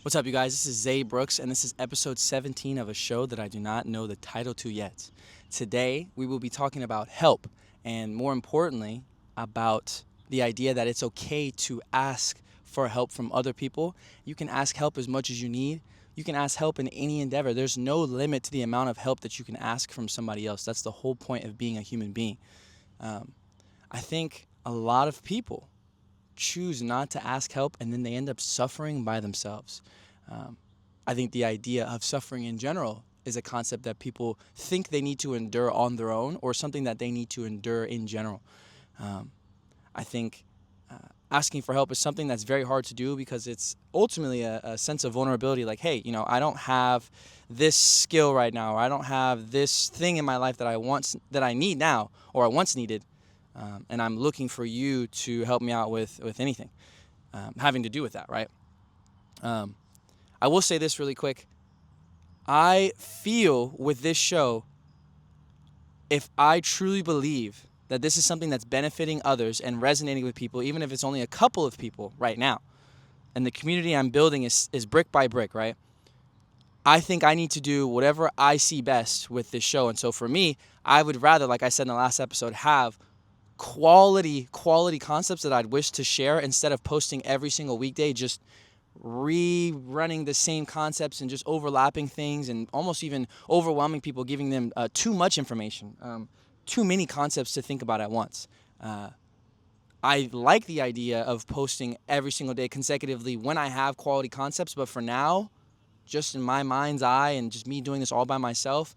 What's up, you guys? This is Zay Brooks, and this is episode 17 of a show that I do not know the title to yet. Today, we will be talking about help, and more importantly, about the idea that it's okay to ask for help from other people. You can ask help as much as you need. You can ask help in any endeavor. There's no limit to the amount of help that you can ask from somebody else. That's the whole point of being a human being. I think a lot of people choose not to ask help, and then they end up suffering by themselves. I think the idea of suffering in general is a concept that people think they need to endure on their own, or something that they need to endure in general. I think asking for help is something that's very hard to do because it's ultimately a sense of vulnerability. Like, hey, I don't have this skill right now, or I don't have this thing in my life that I need now, or I once needed. And I'm looking for you to help me out with anything having to do with that, right? I will say this really quick. I feel with this show, if I truly believe that this is something that's benefiting others and resonating with people, even if it's only a couple of people right now, and the community I'm building is brick by brick, right? I think I need to do whatever I see best with this show. And so for me, I would rather, like I said in the last episode, have quality concepts that I'd wish to share instead of posting every single weekday, just rerunning the same concepts and just overlapping things and almost even overwhelming people, giving them too much information, too many concepts to think about at once. I like the idea of posting every single day consecutively when I have quality concepts, but for now, just in my mind's eye and just me doing this all by myself,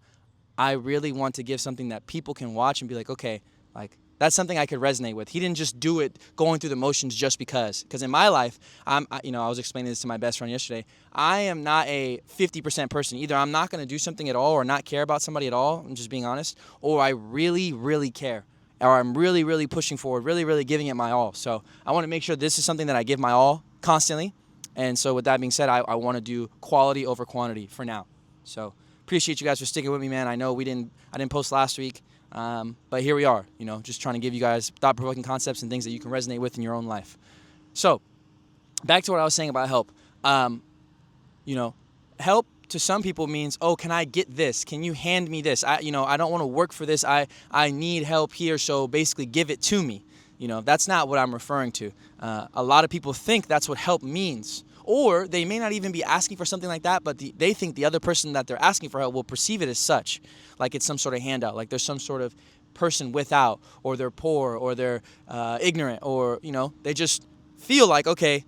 I really want to give something that people can watch and be like, okay, like, that's something I could resonate with. He didn't just do it going through the motions just because. Because in my life, I was explaining this to my best friend yesterday. I am not a 50% person. Either I'm not going to do something at all or not care about somebody at all, I'm just being honest, or I really, really care. Or I'm really, really pushing forward, really, really giving it my all. So I want to make sure this is something that I give my all constantly. And so with that being said, I want to do quality over quantity for now. So appreciate you guys for sticking with me, man. I know I didn't post last week. But here we are, just trying to give you guys thought-provoking concepts and things that you can resonate with in your own life. So, back to what I was saying about help. Help to some people means, oh, can I get this? Can you hand me this? I don't want to work for this. I need help here, so basically give it to me. That's not what I'm referring to. A lot of people think that's what help means. Or they may not even be asking for something like that, but they think the other person that they're asking for help will perceive it as such, like it's some sort of handout, like there's some sort of person without, or they're poor, or they're ignorant, or, they just feel like, okay,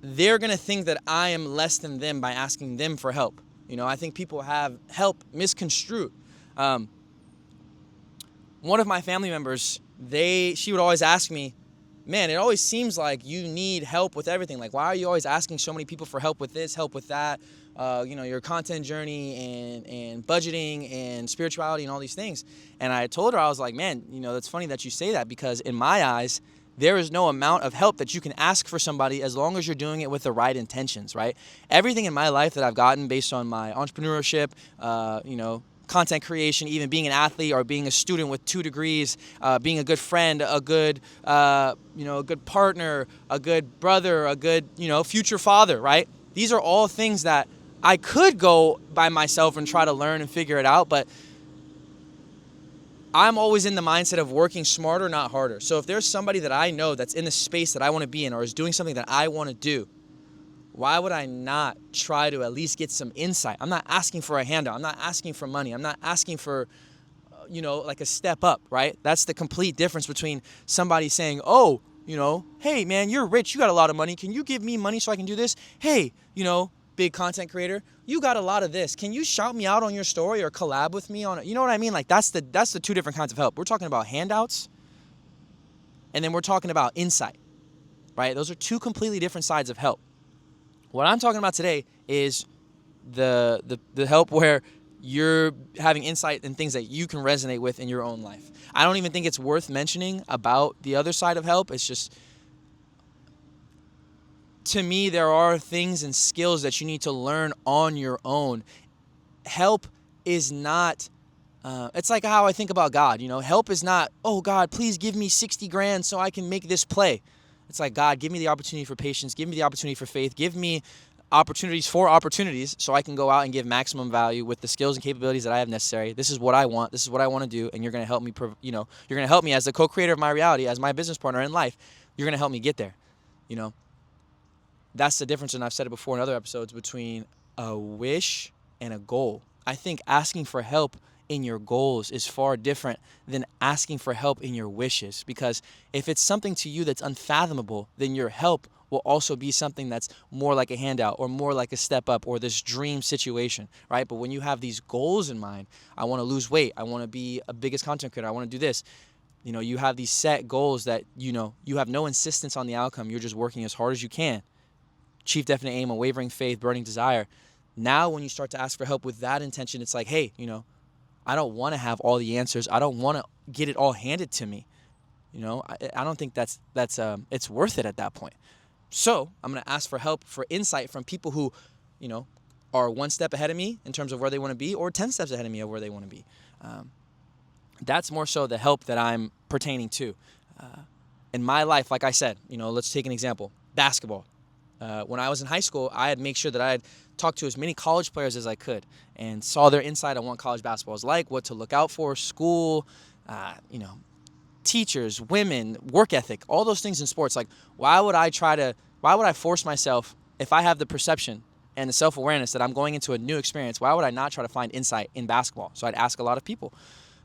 they're going to think that I am less than them by asking them for help. I think people have help misconstrued. One of my family members, she would always ask me, man, it always seems like you need help with everything. Like, why are you always asking so many people for help with this, help with that? Your content journey and budgeting and spirituality and all these things. And I told her, I was like, man, that's funny that you say that, because in my eyes, there is no amount of help that you can ask for somebody as long as you're doing it with the right intentions, right? Everything in my life that I've gotten based on my entrepreneurship, content creation, even being an athlete or being a student with 2 degrees, being a good friend, a good partner, a good brother, a good, future father, right? These are all things that I could go by myself and try to learn and figure it out, but I'm always in the mindset of working smarter, not harder. So if there's somebody that I know that's in the space that I want to be in, or is doing something that I want to do, why would I not try to at least get some insight? I'm not asking for a handout. I'm not asking for money. I'm not asking for, like a step up, right? That's the complete difference between somebody saying, oh, hey, man, you're rich. You got a lot of money. Can you give me money so I can do this? Hey, big content creator, you got a lot of this. Can you shout me out on your story or collab with me on it? You know what I mean? Like, that's the 2 different kinds of help. We're talking about handouts, and then we're talking about insight, right? Those are 2 completely different sides of help. What I'm talking about today is the help where you're having insight and things that you can resonate with in your own life. I don't even think it's worth mentioning about the other side of help. It's just, to me, there are things and skills that you need to learn on your own. Help is not, it's like how I think about God. Help is not, oh, God, please give me 60 grand so I can make this play. It's like, God, give me the opportunity for patience. Give me the opportunity for faith. Give me opportunities so I can go out and give maximum value with the skills and capabilities that I have necessary. This is what I want. This is what I want to do. And you're going to help me, you're going to help me as the co-creator of my reality, as my business partner in life. You're going to help me get there. That's the difference, and I've said it before in other episodes, between a wish and a goal. I think asking for help in your goals is far different than asking for help in your wishes, because if it's something to you that's unfathomable, then your help will also be something that's more like a handout or more like a step up or this dream situation, right? But when you have these goals in mind, I want to lose weight, I want to be a biggest content creator, I want to do this, you have these set goals that, you have no insistence on the outcome. You're just working as hard as you can. Chief definite aim, unwavering faith, burning desire. Now when you start to ask for help with that intention, it's like, hey, I don't want to have all the answers. I don't want to get it all handed to me. I don't think that's it's worth it at that point. So I'm going to ask for help, for insight from people who, are one step ahead of me in terms of where they want to be, or 10 steps ahead of me of where they want to be. That's more so the help that I'm pertaining to. In my life, like I said, let's take an example. Basketball. When I was in high school, I had made sure that I had talked to as many college players as I could and saw their insight on what college basketball is like, what to look out for, school, teachers, women, work ethic, all those things in sports. Like, why would I force myself, if I have the perception and the self-awareness that I'm going into a new experience, why would I not try to find insight in basketball? So I'd ask a lot of people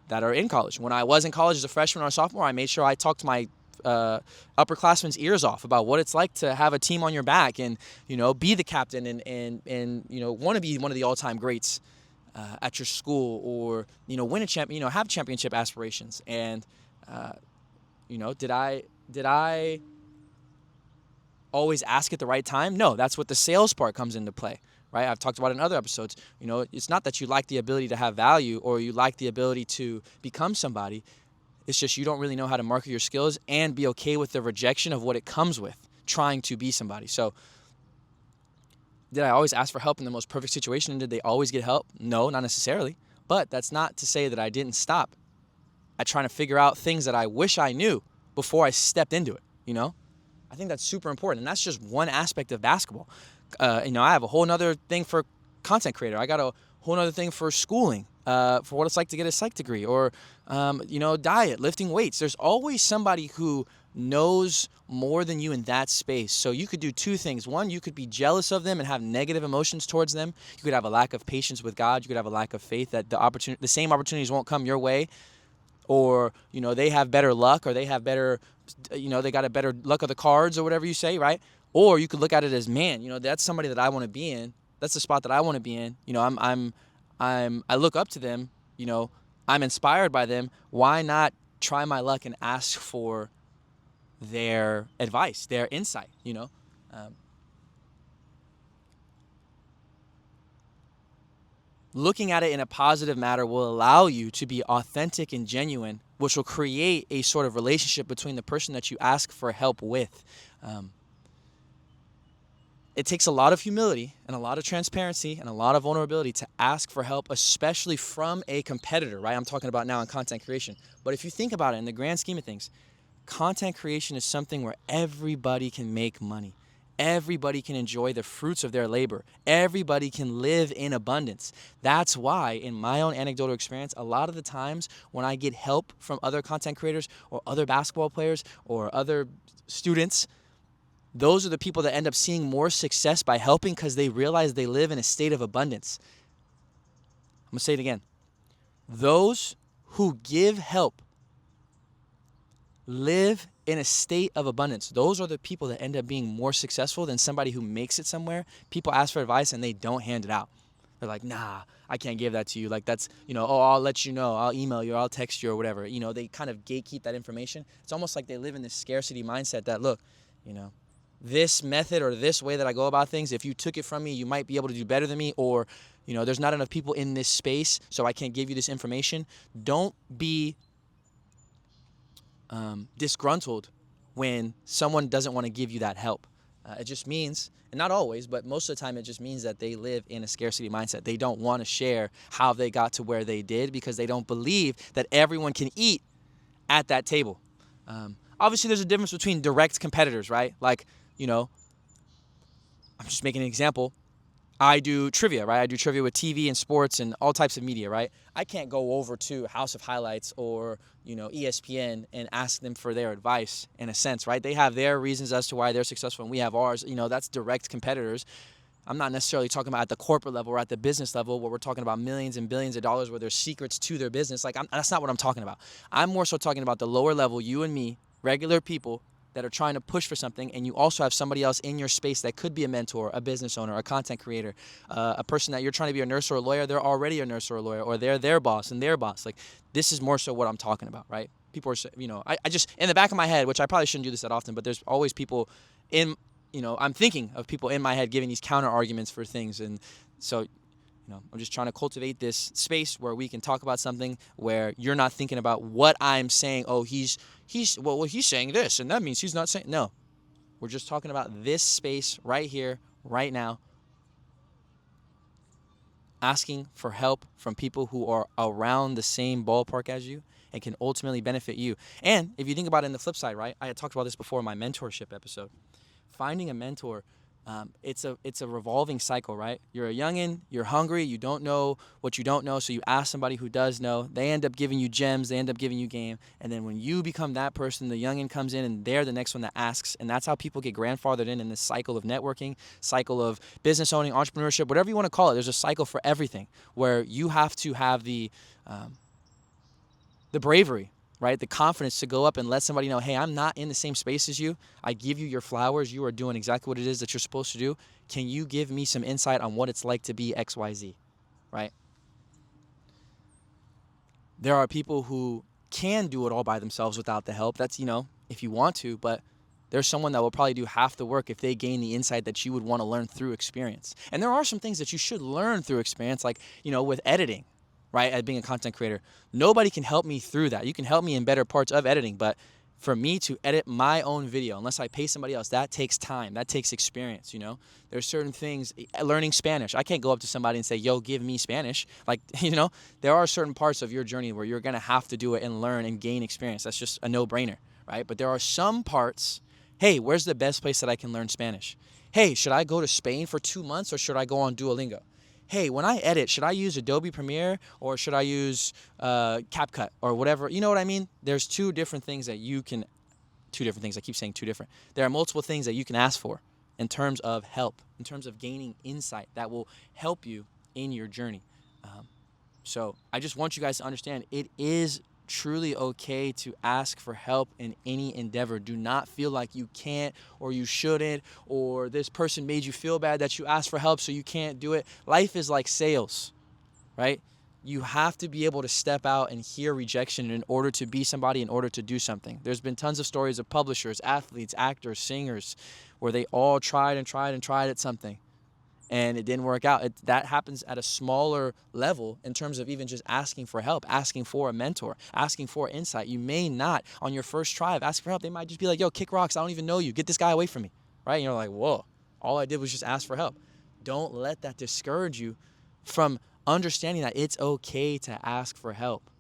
that are in college. When I was in college as a freshman or a sophomore, I made sure I talked to my upperclassmen's ears off about what it's like to have a team on your back and, be the captain and want to be one of the all-time greats at your school, or, win a champion, have championship aspirations. And, did I always ask at the right time? No, that's what the sales part comes into play, right? I've talked about it in other episodes. It's not that you lack the ability to have value or you lack the ability to become somebody. It's just you don't really know how to market your skills and be okay with the rejection of what it comes with trying to be somebody. So did I always ask for help in the most perfect situation, and did they always get help? No, not necessarily. But that's not to say that I didn't stop at trying to figure out things that I wish I knew before I stepped into it, I think that's super important, and that's just one aspect of basketball. I have a whole nother thing for content creator. I got a whole nother thing for schooling, for what it's like to get a psych degree, or, diet, lifting weights. There's always somebody who knows more than you in that space. So you could do two things. One, you could be jealous of them and have negative emotions towards them. You could have a lack of patience with God. You could have a lack of faith that the same opportunities won't come your way, or, they have better luck, or they have better, they got a better luck of the cards, or whatever you say, right? Or you could look at it as, man, that's somebody that I want to be in. That's the spot that I want to be in. I look up to them. I'm inspired by them. Why not try my luck and ask for their advice, their insight? Looking at it in a positive manner will allow you to be authentic and genuine, which will create a sort of relationship between the person that you ask for help with. It takes a lot of humility and a lot of transparency and a lot of vulnerability to ask for help, especially from a competitor, right? I'm talking about now in content creation. But if you think about it in the grand scheme of things, content creation is something where everybody can make money. Everybody can enjoy the fruits of their labor. Everybody can live in abundance. That's why, in my own anecdotal experience, a lot of the times when I get help from other content creators or other basketball players or other students, those are the people that end up seeing more success by helping because they realize they live in a state of abundance. I'm going to say it again. Those who give help live in a state of abundance. Those are the people that end up being more successful than somebody who makes it somewhere. People ask for advice and they don't hand it out. They're like, nah, I can't give that to you. Like, that's, I'll let you know. I'll email you, or I'll text you, or whatever. They kind of gatekeep that information. It's almost like they live in this scarcity mindset that, look, this method or this way that I go about things, if you took it from me, you might be able to do better than me, or, there's not enough people in this space, so I can't give you this information. Don't be disgruntled when someone doesn't want to give you that help. It just means, and not always, but most of the time it just means that they live in a scarcity mindset. They don't want to share how they got to where they did because they don't believe that everyone can eat at that table. Obviously, there's a difference between direct competitors, right? Like, I'm just making an example, I do trivia, right? I do trivia with TV and sports and all types of media, right? I can't go over to House of Highlights or, ESPN and ask them for their advice in a sense, right? They have their reasons as to why they're successful and we have ours. That's direct competitors. I'm not necessarily talking about at the corporate level or at the business level where we're talking about millions and billions of dollars where there's secrets to their business. That's not what I'm talking about. I'm more so talking about the lower level, you and me, regular people that are trying to push for something, and you also have somebody else in your space that could be a mentor, a business owner, a content creator, a person that you're trying to be a nurse or a lawyer, they're already a nurse or a lawyer, or they're their boss and their boss. This is more so what I'm talking about, right? People are, I just, in the back of my head, which I probably shouldn't do this that often, but there's always people I'm thinking of people in my head giving these counter arguments for things. And so, I'm just trying to cultivate this space where we can talk about something where you're not thinking about what I'm saying. Oh, he's saying this, and that means he's not saying. No, we're just talking about this space right here, right now, asking for help from people who are around the same ballpark as you and can ultimately benefit you. And if you think about it in the flip side, right? I had talked about this before in my mentorship episode. Finding a mentor, it's a revolving cycle, right? You're a youngin', you're hungry, you don't know what you don't know, so you ask somebody who does know. They end up giving you gems, they end up giving you game, and then when you become that person, the youngin' comes in and they're the next one that asks, and that's how people get grandfathered in this cycle of networking, cycle of business owning, entrepreneurship, whatever you want to call it. There's a cycle for everything where you have to have the bravery, right? The confidence to go up and let somebody know, hey, I'm not in the same space as you. I give you your flowers. You are doing exactly what it is that you're supposed to do. Can you give me some insight on what it's like to be XYZ, right? There are people who can do it all by themselves without the help. That's, if you want to, but there's someone that will probably do half the work if they gain the insight that you would want to learn through experience. And there are some things that you should learn through experience, like, with editing, right, as being a content creator. Nobody can help me through that. You can help me in better parts of editing, but for me to edit my own video, unless I pay somebody else, that takes time. That takes experience, There's certain things, learning Spanish. I can't go up to somebody and say, yo, give me Spanish. There are certain parts of your journey where you're going to have to do it and learn and gain experience. That's just a no-brainer, right? But there are some parts, hey, where's the best place that I can learn Spanish? Hey, should I go to Spain for 2 months or should I go on Duolingo? Hey, when I edit, should I use Adobe Premiere or should I use CapCut or whatever? You know what I mean? There's two different things. I keep saying two different. There are multiple things that you can ask for in terms of help, in terms of gaining insight that will help you in your journey. So I just want you guys to understand it is truly okay to ask for help in any endeavor. Do not feel like you can't or you shouldn't or this person made you feel bad that you asked for help so you can't do it. Life is like sales, right? You have to be able to step out and hear rejection in order to be somebody, in order to do something. There's been tons of stories of publishers, athletes, actors, singers, where they all tried at something and it didn't work out. That happens at a smaller level in terms of even just asking for help, asking for a mentor, asking for insight. You may not, on your first try of asking for help, they might just be like, yo, kick rocks, I don't even know you. Get this guy away from me, right? And you're like, whoa, all I did was just ask for help. Don't let that discourage you from understanding that it's okay to ask for help.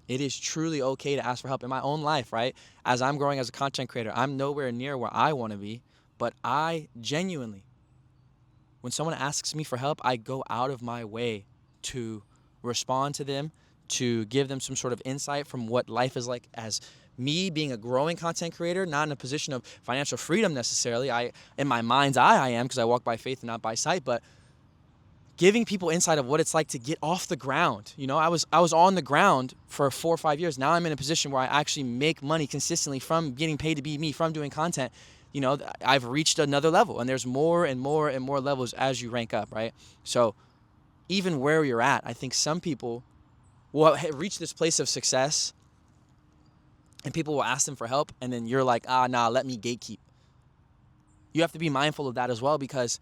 It is truly okay to ask for help. In my own life, right? As I'm growing as a content creator, I'm nowhere near where I want to be. But I genuinely, when someone asks me for help, I go out of my way to respond to them, to give them some sort of insight from what life is like as me being a growing content creator, not in a position of financial freedom necessarily. In my mind's eye, I am because I walk by faith and not by sight, but giving people insight of what it's like to get off the ground. I was on the ground for 4 or 5 years. Now I'm in a position where I actually make money consistently from getting paid to be me, from doing content. I've reached another level, and there's more and more and more levels as you rank up, right? So even where you're at, I think some people will reach this place of success and people will ask them for help, and then you're like, let me gatekeep. You have to be mindful of that as well, because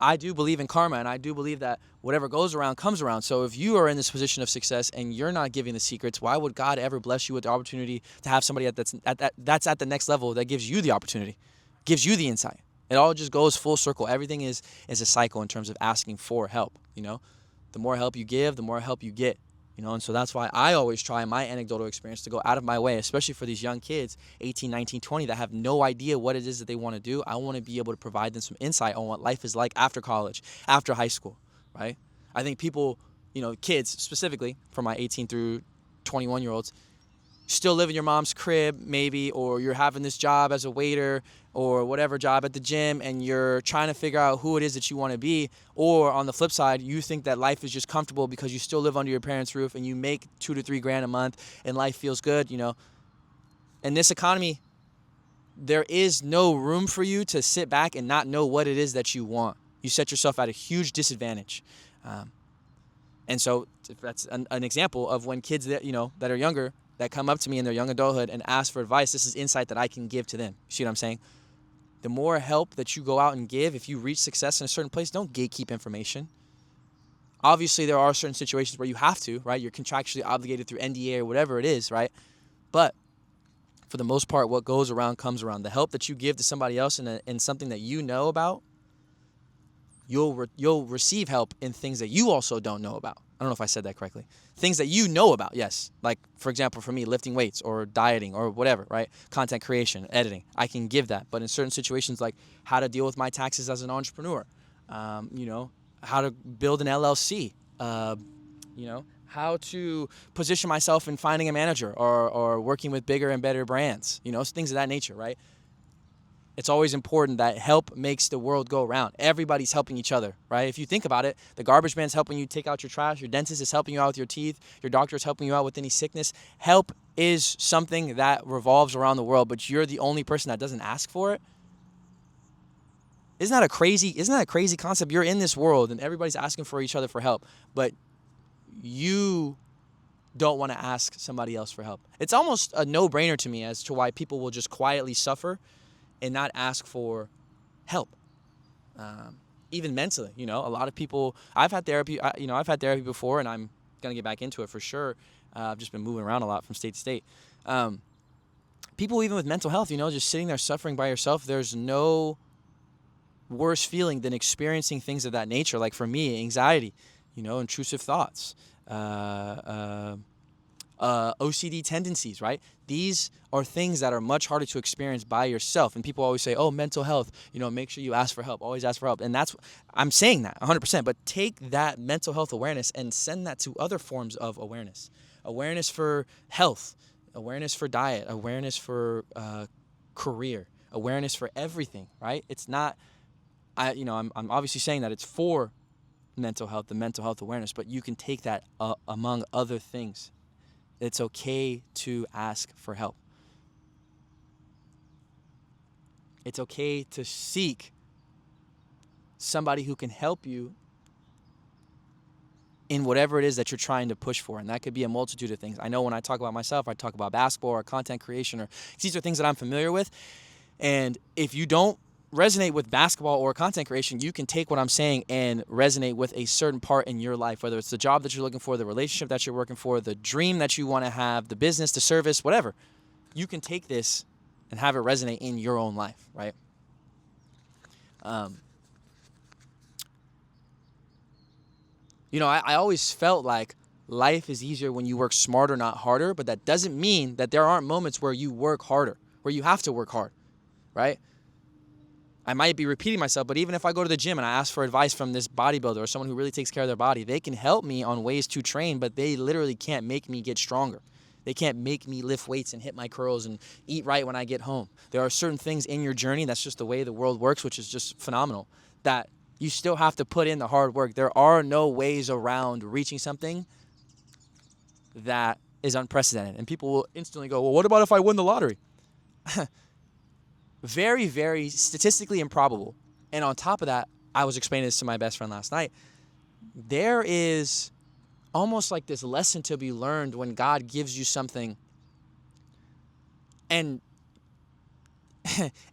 I do believe in karma, and I do believe that whatever goes around comes around. So if you are in this position of success and you're not giving the secrets, why would God ever bless you with the opportunity to have somebody that's at the next level that gives you the opportunity, gives you the insight? It all just goes full circle. Everything is a cycle in terms of asking for help. The more help you give, the more help you get. And so that's why I always try in my anecdotal experience to go out of my way, especially for these young kids, 18, 19, 20, that have no idea what it is that they want to do. I want to be able to provide them some insight on what life is like after college, after high school, right? I think people, kids specifically, from my 18 through 21-year-olds, still live in your mom's crib maybe, or you're having this job as a waiter or whatever job at the gym, and you're trying to figure out who it is that you want to be. Or on the flip side, you think that life is just comfortable because you still live under your parents' roof and you make $2 to $3 grand a month and life feels good. In this economy, there is no room for you to sit back and not know what it is that you want. You set yourself at a huge disadvantage. And so that's an example of when kids that are younger, that come up to me in their young adulthood and ask for advice, this is insight that I can give to them. See what I'm saying? The more help that you go out and give, if you reach success in a certain place, don't gatekeep information. Obviously, there are certain situations where you have to, right? You're contractually obligated through NDA or whatever it is, right? But for the most part, what goes around comes around. The help that you give to somebody else in something that you know about, you'll receive help in things that you also don't know about. I don't know if I said that correctly. Things that you know about, yes. Like, for example, for me, lifting weights or dieting or whatever, right? Content creation, editing. I can give that. But in certain situations, like how to deal with my taxes as an entrepreneur, how to build an LLC, how to position myself in finding a manager or working with bigger and better brands, things of that nature, right? It's always important that help makes the world go around. Everybody's helping each other, right? If you think about it, the garbage man's helping you take out your trash. Your dentist is helping you out with your teeth. Your doctor is helping you out with any sickness. Help is something that revolves around the world, but you're the only person that doesn't ask for it. Isn't that a crazy concept? You're in this world and everybody's asking for each other for help, but you don't want to ask somebody else for help. It's almost a no-brainer to me as to why people will just quietly suffer and not ask for help, even mentally. A lot of people. I've had therapy. I've had therapy before, and I'm gonna get back into it for sure. I've just been moving around a lot from state to state. People even with mental health, just sitting there suffering by yourself. There's no worse feeling than experiencing things of that nature. Like for me, anxiety, intrusive thoughts. OCD tendencies, right? These are things that are much harder to experience by yourself. And people always say, oh, mental health, make sure you ask for help, always ask for help. And I'm saying that 100%, but take that mental health awareness and send that to other forms of awareness. Awareness for health, awareness for diet, awareness for career, awareness for everything, right? It's not, I'm obviously saying that it's for mental health, the mental health awareness, but you can take that among other things. It's okay to ask for help. It's okay to seek somebody who can help you in whatever it is that you're trying to push for. And that could be a multitude of things. I know when I talk about myself, I talk about basketball or content creation, or these are things that I'm familiar with. And if you don't resonate with basketball or content creation, you can take what I'm saying and resonate with a certain part in your life, whether it's the job that you're looking for, the relationship that you're working for, the dream that you want to have, the business, the service, whatever. You can take this and have it resonate in your own life, right? I always felt like life is easier when you work smarter, not harder, but that doesn't mean that there aren't moments where you work harder, where you have to work hard, right? I might be repeating myself, but even if I go to the gym and I ask for advice from this bodybuilder or someone who really takes care of their body, they can help me on ways to train, but they literally can't make me get stronger. They can't make me lift weights and hit my curls and eat right when I get home. There are certain things in your journey, that's just the way the world works, which is just phenomenal, that you still have to put in the hard work. There are no ways around reaching something that is unprecedented. And people will instantly go, well, what about if I win the lottery? Very, very statistically improbable. And on top of that, I was explaining this to my best friend last night. There is almost like this lesson to be learned when God gives you something. And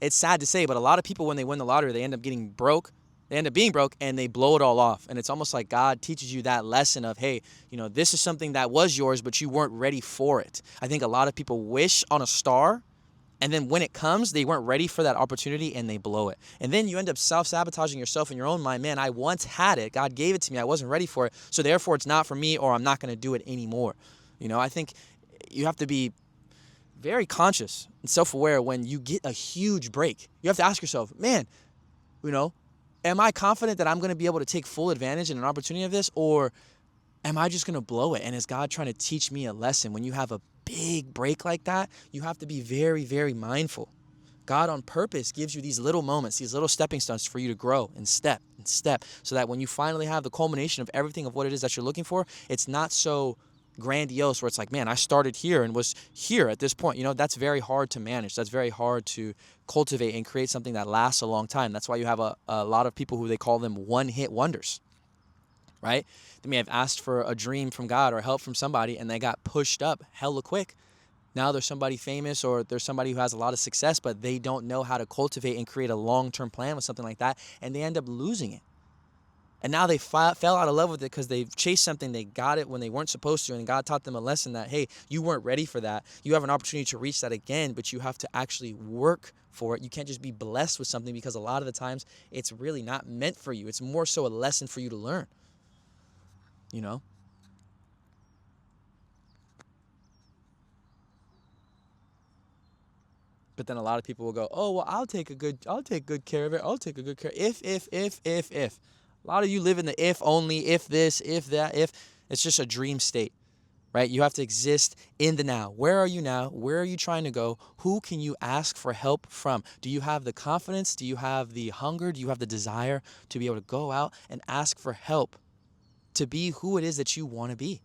it's sad to say, but a lot of people, when they win the lottery, they end up getting broke. They end up being broke and they blow it all off. And it's almost like God teaches you that lesson of, hey, this is something that was yours, but you weren't ready for it. I think a lot of people wish on a star And then when it comes, they weren't ready for that opportunity and they blow it. And then you end up self-sabotaging yourself in your own mind. Man, I once had it. God gave it to me. I wasn't ready for it. So therefore, it's not for me, or I'm not going to do it anymore. I think you have to be very conscious and self-aware when you get a huge break. You have to ask yourself, man, am I confident that I'm going to be able to take full advantage and an opportunity of this, or am I just going to blow it? And is God trying to teach me a lesson? When you have a big break like that, you have to be very, very mindful. God on purpose gives you these little moments, these little stepping stones for you to grow and step, so that when you finally have the culmination of everything of what it is that you're looking for, it's not so grandiose where it's like, man, I started here and was here at this point. That's very hard to manage. That's very hard to cultivate and create something that lasts a long time. That's why you have a lot of people who they call them one-hit wonders, right? They may have asked for a dream from God or help from somebody, and they got pushed up hella quick. Now there's somebody famous, or there's somebody who has a lot of success, but they don't know how to cultivate and create a long-term plan with something like that, and they end up losing it. And now they fell out of love with it because they've chased something. They got it when they weren't supposed to, and God taught them a lesson that, hey, you weren't ready for that. You have an opportunity to reach that again, but you have to actually work for it. You can't just be blessed with something, because a lot of the times it's really not meant for you. It's more so a lesson for you to learn. But then a lot of people will go, oh, well, I'll take good care of it. I'll take a good care. If. A lot of you live in the if only, if this, if that, if. It's just a dream state, right? You have to exist in the now. Where are you now? Where are you trying to go? Who can you ask for help from? Do you have the confidence? Do you have the hunger? Do you have the desire to be able to go out and ask for help to be who it is that you want to be?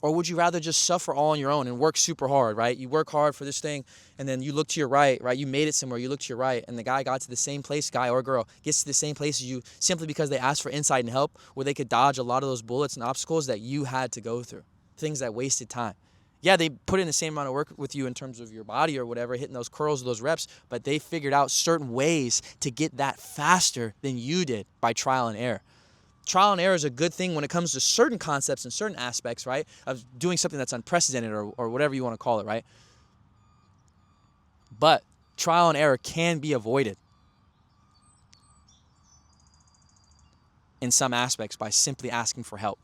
Or would you rather just suffer all on your own and work super hard, right? You work hard for this thing, and then you look to your right, right? You made it somewhere, you look to your right, and the guy got to the same place, guy or girl, gets to the same place as you simply because they asked for insight and help, where they could dodge a lot of those bullets and obstacles that you had to go through, things that wasted time. Yeah, they put in the same amount of work with you in terms of your body or whatever, hitting those curls or those reps, but they figured out certain ways to get that faster than you did by trial and error. Trial and error is a good thing when it comes to certain concepts and certain aspects, right, of doing something that's unprecedented or whatever you want to call it, right? But trial and error can be avoided in some aspects by simply asking for help.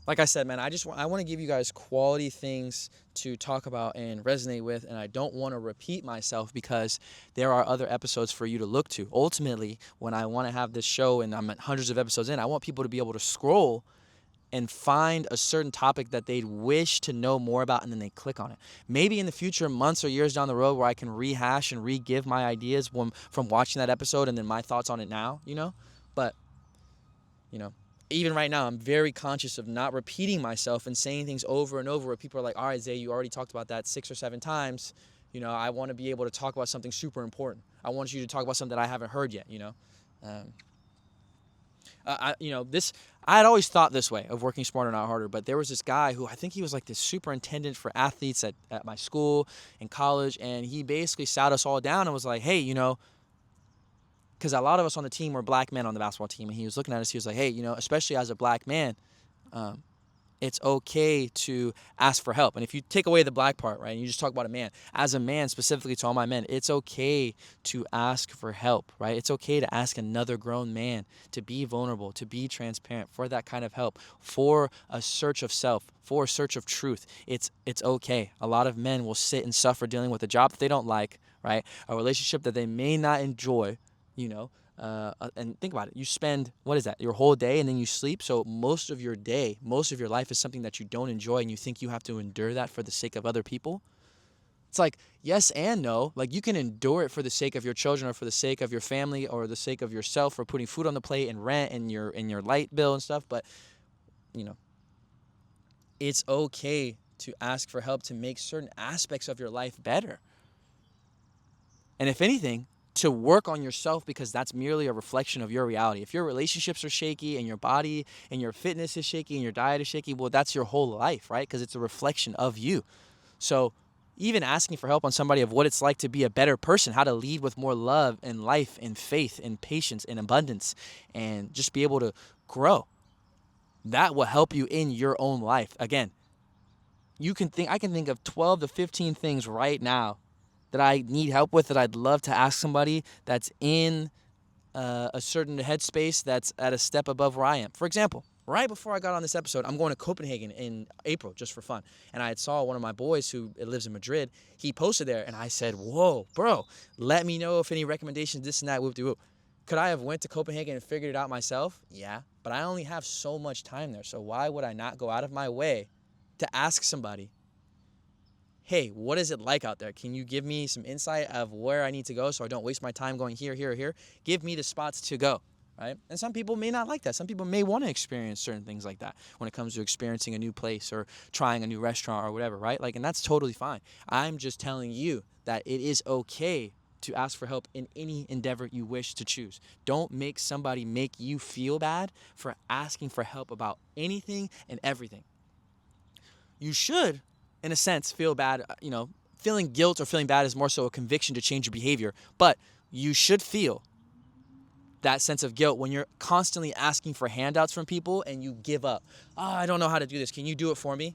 Like I said, man, I want to give you guys quality things to talk about and resonate with, and I don't want to repeat myself because there are other episodes for you to look to. Ultimately, when I want to have this show and I'm at hundreds of episodes in, I want people to be able to scroll and find a certain topic that they'd wish to know more about, and then they click on it. Maybe in the future, months or years down the road, where I can rehash and re-give my ideas from watching that episode and then my thoughts on it now, But, even right now, I'm very conscious of not repeating myself and saying things over and over where people are like, all right, Zay, you already talked about that 6 or 7 times. I want to be able to talk about something super important. I want you to talk about something that I haven't heard yet, I had always thought this way of working smarter, not harder, but there was this guy who I think he was like this superintendent for athletes at my school in college, and he basically sat us all down and was like, hey, because a lot of us on the team were black men on the basketball team, and he was looking at us, he was like, hey, especially as a black man, it's okay to ask for help. And if you take away the black part, right, and you just talk about a man, as a man, specifically to all my men, it's okay to ask for help, right? It's okay to ask another grown man to be vulnerable, to be transparent, for that kind of help, for a search of self, for a search of truth. It's okay. A lot of men will sit and suffer dealing with a job that they don't like, right? A relationship that they may not enjoy, and think about it. You spend, your whole day, and then you sleep. So most of your day, most of your life is something that you don't enjoy, and you think you have to endure that for the sake of other people. It's like, yes and no. Like, you can endure it for the sake of your children or for the sake of your family or the sake of yourself or putting food on the plate and rent and your light bill and stuff. But, it's okay to ask for help to make certain aspects of your life better. And if anything, to work on yourself, because that's merely a reflection of your reality. If your relationships are shaky and your body and your fitness is shaky and your diet is shaky, well, that's your whole life, right? Because it's a reflection of you. So, even asking for help on somebody of what it's like to be a better person, how to lead with more love and life and faith and patience and abundance, and just be able to grow. That will help you in your own life. Again, I can think of 12 to 15 things right now that I need help with, that I'd love to ask somebody that's in a certain headspace that's at a step above where I am. For example, right before I got on this episode, I'm going to Copenhagen in April just for fun. And I had saw one of my boys who lives in Madrid. He posted there, and I said, whoa, bro, let me know if any recommendations, this and that, whoop-de-whoop. Could I have went to Copenhagen and figured it out myself? Yeah, but I only have so much time there. So why would I not go out of my way to ask somebody, hey, what is it like out there? Can you give me some insight of where I need to go so I don't waste my time going here, here, or here? Give me the spots to go, right? And some people may not like that. Some people may want to experience certain things like that when it comes to experiencing a new place or trying a new restaurant or whatever, right? And that's totally fine. I'm just telling you that it is okay to ask for help in any endeavor you wish to choose. Don't make somebody make you feel bad for asking for help about anything and everything. You should, in a sense, feel bad. Feeling guilt or feeling bad is more so a conviction to change your behavior. But you should feel that sense of guilt when you're constantly asking for handouts from people and you give up. Oh, I don't know how to do this. Can you do it for me?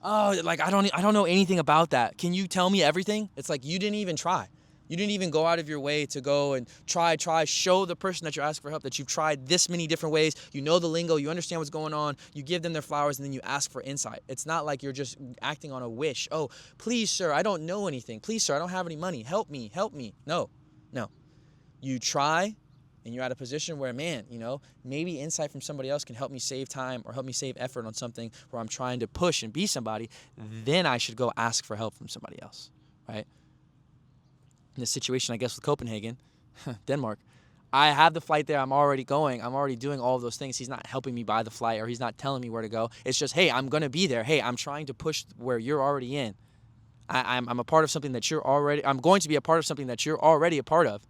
Oh, I don't know anything about that. Can you tell me everything? It's like you didn't even try. You didn't even go out of your way to go and try, show the person that you're asking for help that you've tried this many different ways. You know the lingo, you understand what's going on, you give them their flowers, and then you ask for insight. It's not like you're just acting on a wish. Oh, please, sir, I don't know anything. Please, sir, I don't have any money. Help me. No. You try, and you're at a position where, maybe insight from somebody else can help me save time or help me save effort on something where I'm trying to push and be somebody. Then I should go ask for help from somebody else, right? In this situation, I guess, with Copenhagen, Denmark, I have the flight there. I'm already going. I'm already doing all of those things. He's not helping me buy the flight, or he's not telling me where to go. It's just, hey, I'm going to be there. Hey, I'm trying to push where you're already in. I'm a part of something that I'm going to be a part of something that you're already a part of.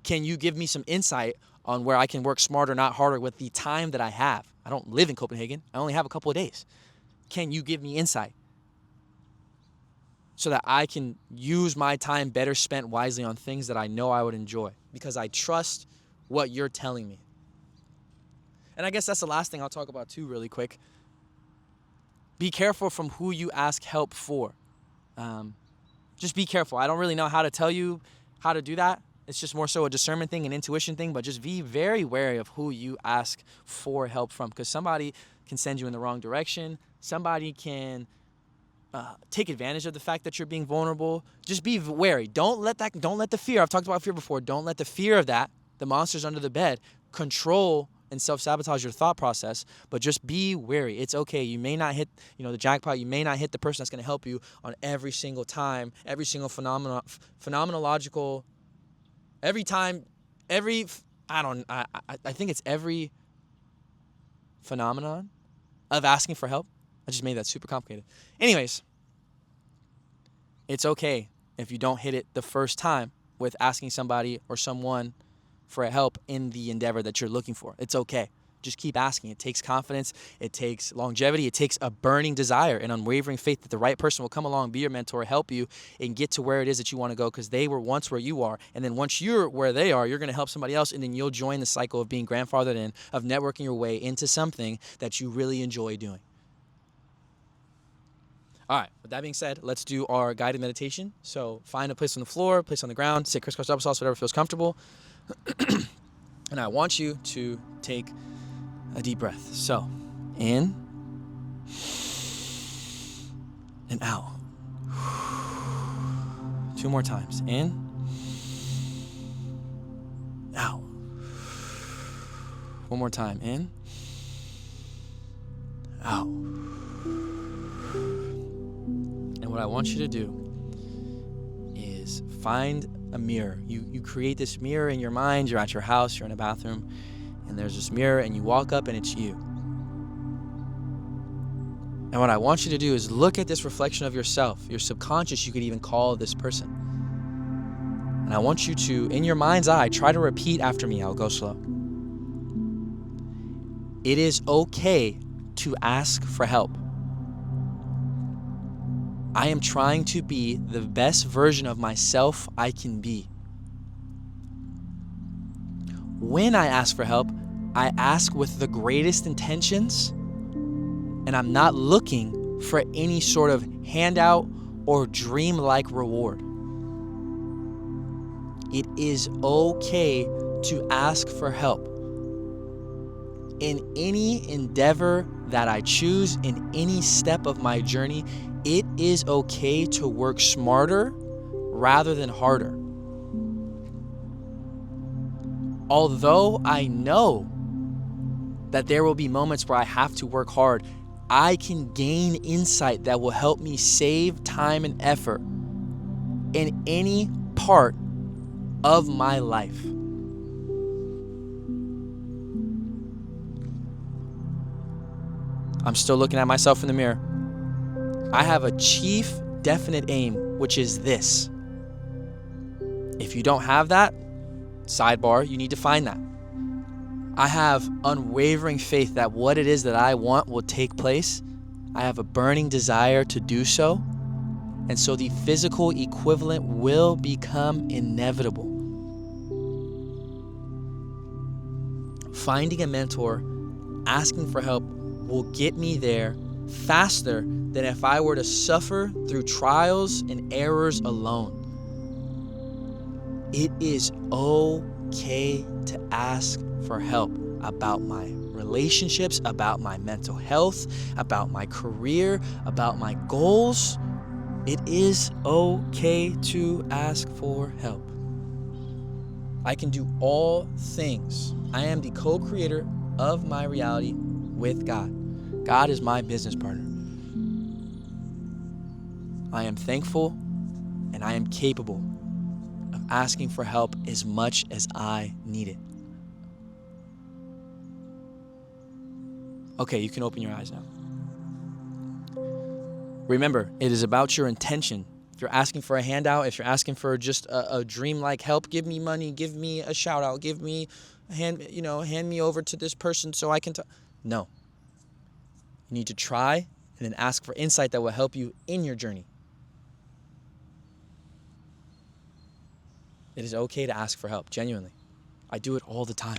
Can you give me some insight on where I can work smarter, not harder, with the time that I have? I don't live in Copenhagen. I only have a couple of days. Can you give me insight so that I can use my time better spent wisely on things that I know I would enjoy, because I trust what you're telling me? And I guess that's the last thing I'll talk about too, really quick. Be careful from who you ask help for. Just be careful. I don't really know how to tell you how to do that. It's just more so a discernment thing, an intuition thing, but just be very wary of who you ask for help from, because somebody can send you in the wrong direction. Somebody can take advantage of the fact that you're being vulnerable. Just be wary. Don't let the fear, I've talked about fear before, don't let the fear of that, the monsters under the bed, control and self-sabotage your thought process, but just be wary. It's okay. You may not hit, the jackpot. You may not hit the person that's going to help you on every single time, every single phenomenological, every time, I think it's every phenomenon of asking for help. I just made that super complicated. Anyways, it's okay if you don't hit it the first time with asking somebody or someone for help in the endeavor that you're looking for. It's okay. Just keep asking. It takes confidence. It takes longevity. It takes a burning desire and unwavering faith that the right person will come along, be your mentor, help you, and get to where it is that you want to go, because they were once where you are. And then once you're where they are, you're going to help somebody else, and then you'll join the cycle of being grandfathered in, of networking your way into something that you really enjoy doing. All right, with that being said, let's do our guided meditation. So find a place on the floor, place on the ground, sit crisscross applesauce, whatever feels comfortable. And I want you to take a deep breath. So, in and out. 2 more times. In, out. 1 more time. In, out. And what I want you to do is find a mirror. You create this mirror in your mind. You're at your house, you're in a bathroom, and there's this mirror, and you walk up and it's you. And what I want you to do is look at this reflection of yourself, your subconscious, you could even call this person. And I want you to, in your mind's eye, try to repeat after me. I'll go slow. It is okay to ask for help. I am trying to be the best version of myself I can be. When I ask for help, I ask with the greatest intentions, and I'm not looking for any sort of handout or dream-like reward. It is okay to ask for help. In any endeavor that I choose, in any step of my journey, it is okay to work smarter rather than harder. Although I know that there will be moments where I have to work hard, I can gain insight that will help me save time and effort in any part of my life. I'm still looking at myself in the mirror. I have a chief definite aim, which is this. If you don't have that, sidebar, you need to find that. I have unwavering faith that what it is that I want will take place. I have a burning desire to do so. And so the physical equivalent will become inevitable. Finding a mentor, asking for help will get me there faster than if I were to suffer through trials and errors alone. It is okay to ask for help about my relationships, about my mental health, about my career, about my goals. It is okay to ask for help. I can do all things. I am the co-creator of my reality with God. God is my business partner. I am thankful and I am capable of asking for help as much as I need it. Okay, you can open your eyes now. Remember, it is about your intention. If you're asking for a handout, if you're asking for just a dream-like help, give me money, give me a shout out, give me hand me over to this person so I can No. You need to try and then ask for insight that will help you in your journey. It is okay to ask for help, genuinely. I do it all the time.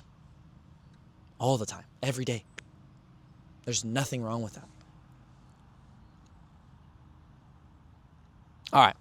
All the time, every day. There's nothing wrong with that. All right.